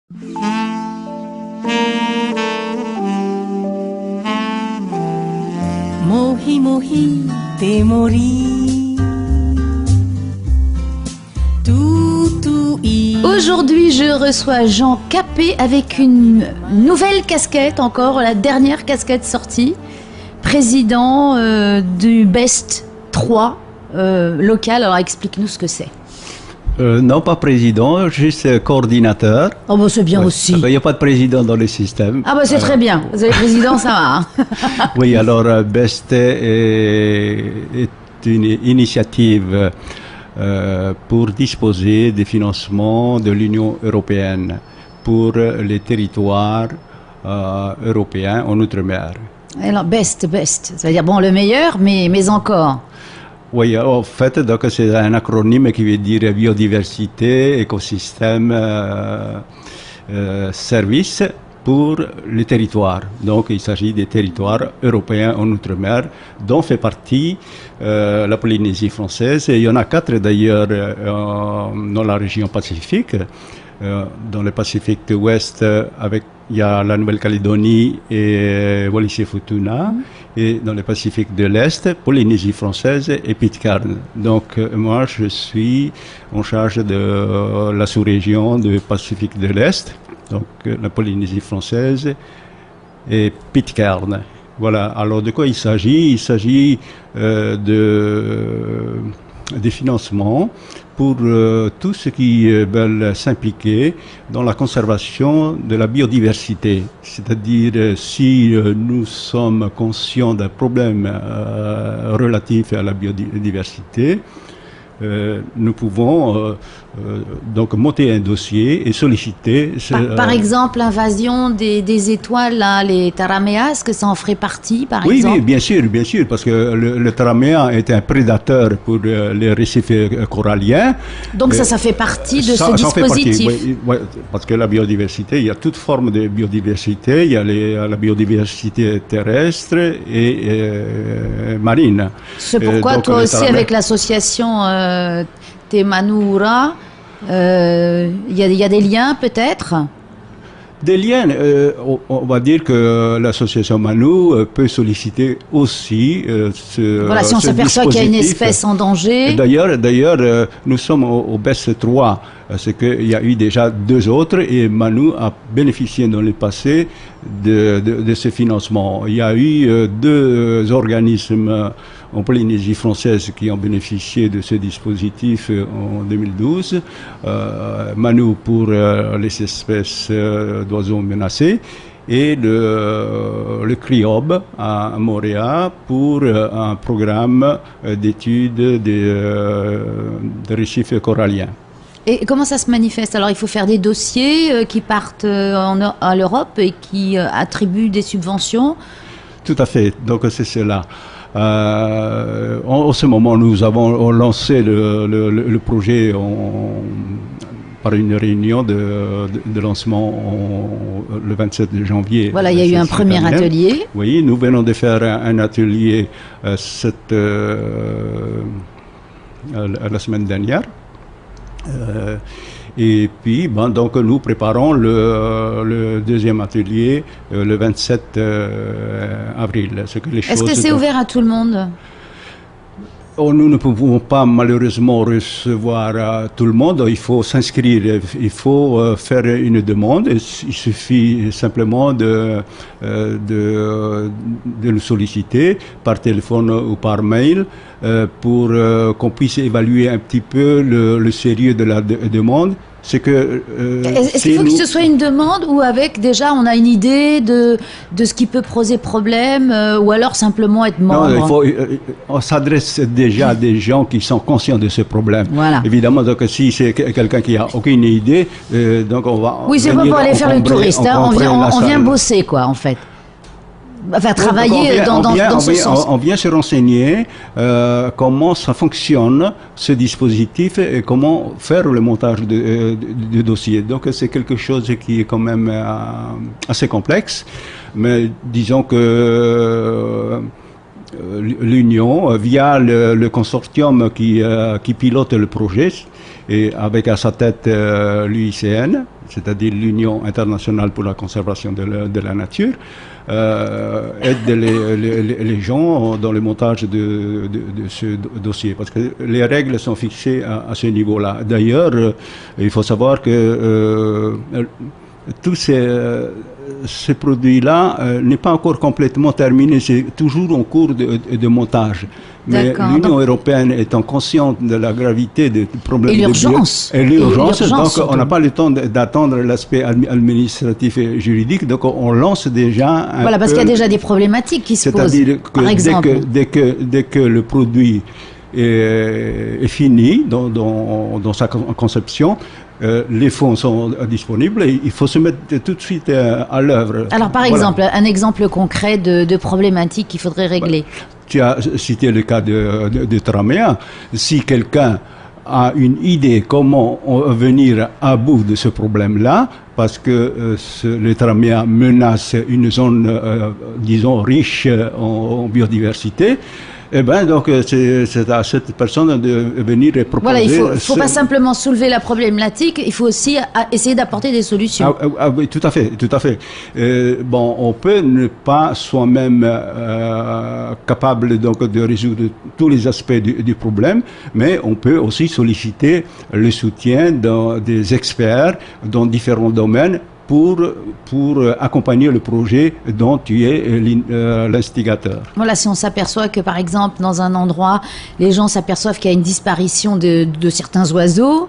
Mohi mohi te mori. Aujourd'hui, je reçois Jean Capet avec une nouvelle casquette, encore la dernière casquette sortie, président du BEST 3 local. Alors explique-nous ce que c'est. Non, pas président, juste coordinateur. Oh bah c'est bien aussi. Il n'y a pas de président dans le système. Ah bah c'est très bien, vous avez président, ça va. Hein. Oui, alors BEST est une initiative pour disposer des financements de l'Union européenne pour les territoires européens en Outre-mer. Alors BEST, ça veut dire bon le meilleur, mais encore. Oui, en fait, donc c'est un acronyme qui veut dire biodiversité, écosystème, service pour les territoires. Donc il s'agit des territoires européens en Outre-mer, dont fait partie la Polynésie française. Et il y en a 4 d'ailleurs dans la région Pacifique. Dans le Pacifique de l'Ouest, il y a la Nouvelle-Calédonie et Wallis-et-Futuna. Et dans le Pacifique de l'Est, Polynésie française et Pitcairn. Donc moi, je suis en charge de la sous-région du Pacifique de l'Est, donc la Polynésie française et Pitcairn. Voilà. Alors de quoi il s'agit? Il s'agit des financements pour tous ceux qui veulent s'impliquer dans la conservation de la biodiversité. C'est-à-dire, si nous sommes conscients d'un problème relatif à la biodiversité, nous pouvons donc monter un dossier et solliciter... Par exemple, l'invasion des étoiles, là, les taraméas, est-ce que ça en ferait partie, par exemple? Oui, bien sûr, parce que le taraméa est un prédateur pour les récifs coralliens. Donc ça fait partie de ce dispositif. Oui, parce que la biodiversité, il y a toute forme de biodiversité. Il y a la biodiversité terrestre et marine. C'est pourquoi donc, toi aussi, avec l'association Te Manaura, il y a des liens peut-être? Des liens, on va dire que l'association Manu peut solliciter aussi voilà, si on s'aperçoit qu'il y a une espèce en danger. D'ailleurs, nous sommes au BEST 3, c'est qu'il y a eu déjà 2 autres et Manu a bénéficié dans le passé de ce financement. Il y a eu 2 organismes en Polynésie française qui ont bénéficié de ce dispositif en 2012. Manu pour les espèces d'oiseaux menacés et le CRIOB à Montréal pour un programme d'études des récifs coralliens. Et comment ça se manifeste? Alors il faut faire des dossiers qui partent à l'Europe et qui attribuent des subventions? Tout à fait, donc c'est cela. En ce moment, nous avons lancé le projet par une réunion de lancement le 27 janvier. Voilà, il y a eu un premier atelier. Oui, nous venons de faire un atelier la semaine dernière. Et puis, donc nous préparons le deuxième atelier le 27 avril. Est-ce que c'est ouvert à tout le monde? Nous ne pouvons pas malheureusement recevoir tout le monde. Il faut s'inscrire, il faut faire une demande. Il suffit simplement de nous solliciter par téléphone ou par mail pour qu'on puisse évaluer un petit peu le sérieux de la demande. C'est que est-ce qu'il faut que ce soit une demande ou avec déjà on a une idée de ce qui peut poser problème ou alors simplement être membre? Non, on s'adresse déjà à des gens qui sont conscients de ce problème. Voilà. Évidemment, donc si c'est quelqu'un qui a aucune idée, donc on va. Oui, c'est pas pour aller faire le touriste. Hein, on vient bosser quoi en fait. Enfin, travailler dans ce sens. On vient se renseigner comment ça fonctionne, ce dispositif, et comment faire le montage du dossier. Donc, c'est quelque chose qui est quand même assez complexe. Mais disons que l'Union, via le consortium qui pilote le projet, et avec à sa tête l'UICN, c'est-à-dire l'Union internationale pour la conservation de la nature, aide les gens dans le montage de ce dossier, parce que les règles sont fixées à ce niveau-là. D'ailleurs, il faut savoir que tous ces produits-là n'est pas encore complètement terminé, c'est toujours en cours de montage. Mais l'Union européenne étant consciente de la gravité du problème et l'urgence, donc on n'a pas le temps d'attendre l'aspect administratif et juridique, donc on lance déjà voilà, parce qu'il y a déjà des problématiques qui se posent. C'est-à-dire que dès que le produit est fini dans sa conception, les fonds sont disponibles et il faut se mettre tout de suite à l'œuvre. Alors par exemple, un exemple concret de problématique qu'il faudrait régler. Tu as cité le cas de Tramea. Si quelqu'un a une idée comment venir à bout de ce problème-là, parce que le Tramea menace une zone, disons, riche en biodiversité, eh bien, donc, c'est à cette personne de venir proposer... Voilà, il ne faut pas simplement soulever la problématique, il faut aussi essayer d'apporter des solutions. Oui, tout à fait, tout à fait. Bon, on peut ne pas soi-même capable donc de résoudre tous les aspects du problème, mais on peut aussi solliciter le soutien des experts dans différents domaines pour accompagner le projet dont tu es l'instigateur. Voilà, si on s'aperçoit que, par exemple, dans un endroit, les gens s'aperçoivent qu'il y a une disparition de certains oiseaux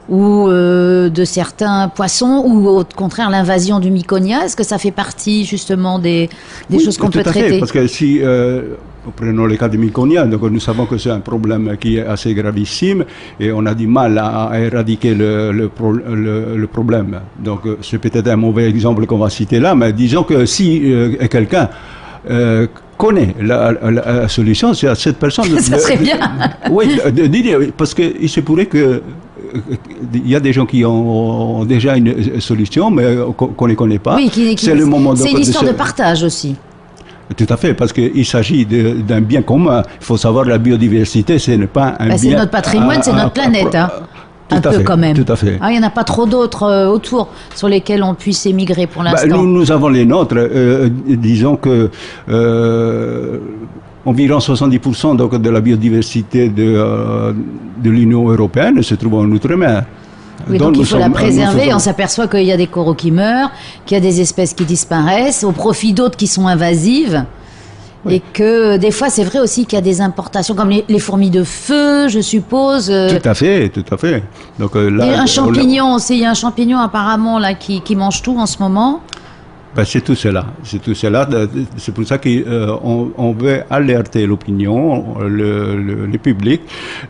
ou de certains poissons, ou au contraire l'invasion du Myconia, est-ce que ça fait partie justement des choses qu'on peut traiter? Tout à fait, parce que si... prenons le cas de Myconia, donc nous savons que c'est un problème qui est assez gravissime et on a du mal à éradiquer le problème. Donc c'est peut-être un mauvais exemple qu'on va citer là, mais disons que si quelqu'un connaît la solution, c'est à cette personne... Ça serait bien. Oui, parce qu'il se pourrait que il y a des gens qui ont déjà une solution, mais qu'on ne connaît pas. Oui, c'est le moment c'est une histoire de partage aussi. Tout à fait, parce qu'il s'agit d'un bien commun. Il faut savoir que la biodiversité, ce n'est pas un bien... C'est notre patrimoine, c'est notre planète. Un peu quand même. Tout à fait. Il n'y en a pas trop d'autres autour sur lesquels on puisse émigrer pour l'instant. Nous avons les nôtres. Disons que environ 70% donc, de la biodiversité de l'Union européenne se trouve en Outre-mer. Oui, donc il faut la préserver. On s'aperçoit qu'il y a des coraux qui meurent, qu'il y a des espèces qui disparaissent au profit d'autres qui sont invasives. Oui. Et que des fois, c'est vrai aussi qu'il y a des importations, comme les fourmis de feu, je suppose. Tout à fait, tout à fait. Donc, là, il y a un champignon aussi, il y a un champignon apparemment là, qui mange tout en ce moment. C'est tout cela. C'est tout cela. C'est pour ça qu'on veut alerter l'opinion, le public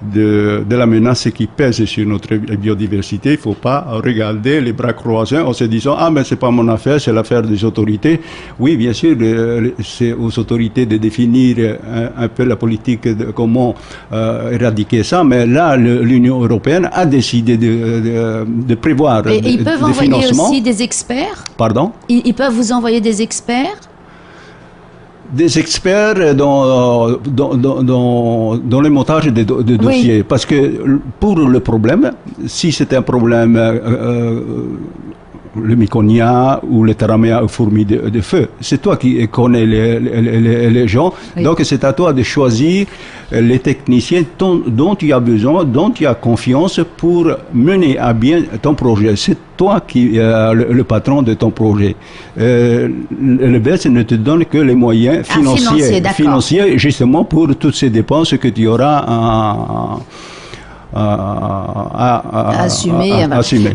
de la menace qui pèse sur notre biodiversité. Il ne faut pas regarder les bras croisés en se disant « Ah, mais ce n'est pas mon affaire, c'est l'affaire des autorités. » Oui, bien sûr, c'est aux autorités de définir un peu la politique de comment éradiquer ça, mais là, l'Union européenne a décidé de prévoir des financements. Et ils peuvent envoyer aussi des experts? Pardon? Ils peuvent vous envoyer des experts? Des experts dans le montage de dossiers. Oui. Parce que pour le problème, si c'est un problème, le Myconia ou le Tramea ou fourmis de feu, c'est toi qui connais les gens. Oui. Donc c'est à toi de choisir les techniciens dont tu as besoin, dont tu as confiance pour mener à bien ton projet. C'est toi qui es le patron de ton projet. Le BES ne te donne que les moyens financiers justement pour toutes ces dépenses que tu auras à assumer.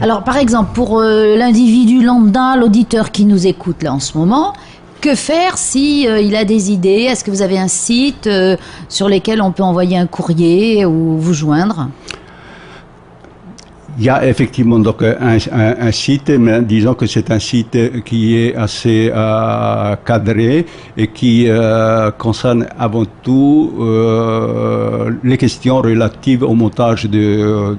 Alors, par exemple, pour l'individu lambda, l'auditeur qui nous écoute là en ce moment, que faire si il a des idées? Est-ce que vous avez un site sur lequel on peut envoyer un courrier ou vous joindre? Il y a effectivement donc un site, mais disons que c'est un site qui est assez cadré et qui concerne avant tout les questions relatives au montage de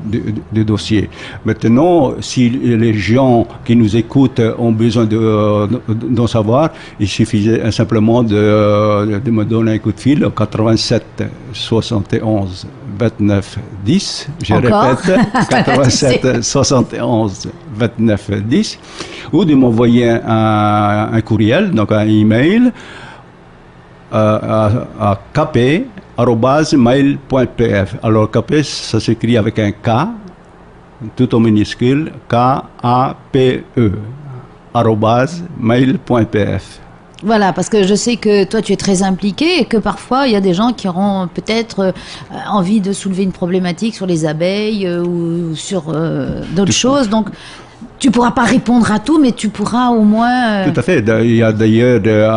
dossiers. Maintenant, si les gens qui nous écoutent ont besoin d'en savoir, il suffisait simplement de me donner un coup de fil au 87 71 29 10. Je Encore répète, 87 71 29 10. Ou de m'envoyer un courriel, donc un email à kp@mail.pf. Alors KP, ça s'écrit avec un K, tout en minuscule, KAPE, @mail.pf. Voilà, parce que je sais que toi tu es très impliqué et que parfois il y a des gens qui auront peut-être envie de soulever une problématique sur les abeilles ou sur d'autres choses. Donc tu pourras pas répondre à tout, mais tu pourras au moins. Tout à fait. Il y a d'ailleurs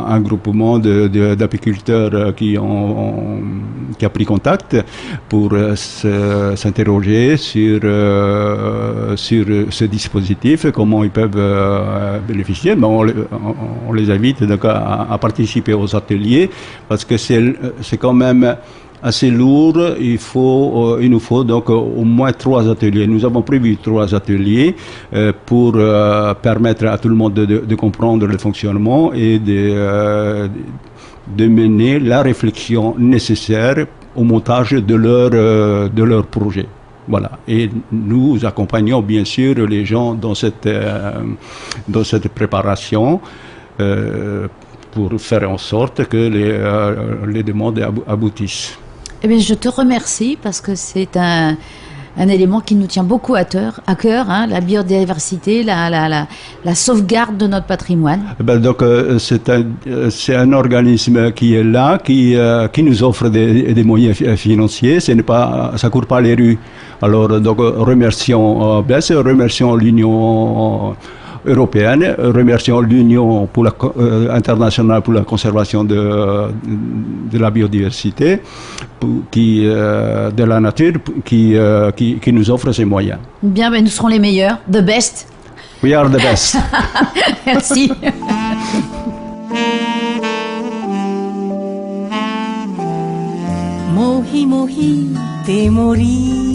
un groupement d'apiculteurs qui a pris contact pour s'interroger sur ce dispositif, comment ils peuvent bénéficier. Mais on les invite donc à participer aux ateliers parce que c'est quand même assez lourd. Il nous faut donc au moins 3 ateliers. Nous avons prévu 3 ateliers pour permettre à tout le monde de comprendre le fonctionnement et de mener la réflexion nécessaire au montage de leur projet. Voilà. Et nous accompagnons bien sûr les gens dans cette préparation pour faire en sorte que les demandes aboutissent. Eh bien, je te remercie parce que c'est un élément qui nous tient beaucoup à cœur, hein, la biodiversité, la sauvegarde de notre patrimoine. Donc, c'est un organisme qui est là, qui nous offre des moyens financiers. Ça court pas les rues. Alors, donc, remercions BES, remercions l'Union européenne, remercions l'Union internationale pour la conservation de la biodiversité, de la nature, qui nous offre ces moyens. Bien, ben nous serons les meilleurs, the best. We are the best. Merci. Mohi mohi te mori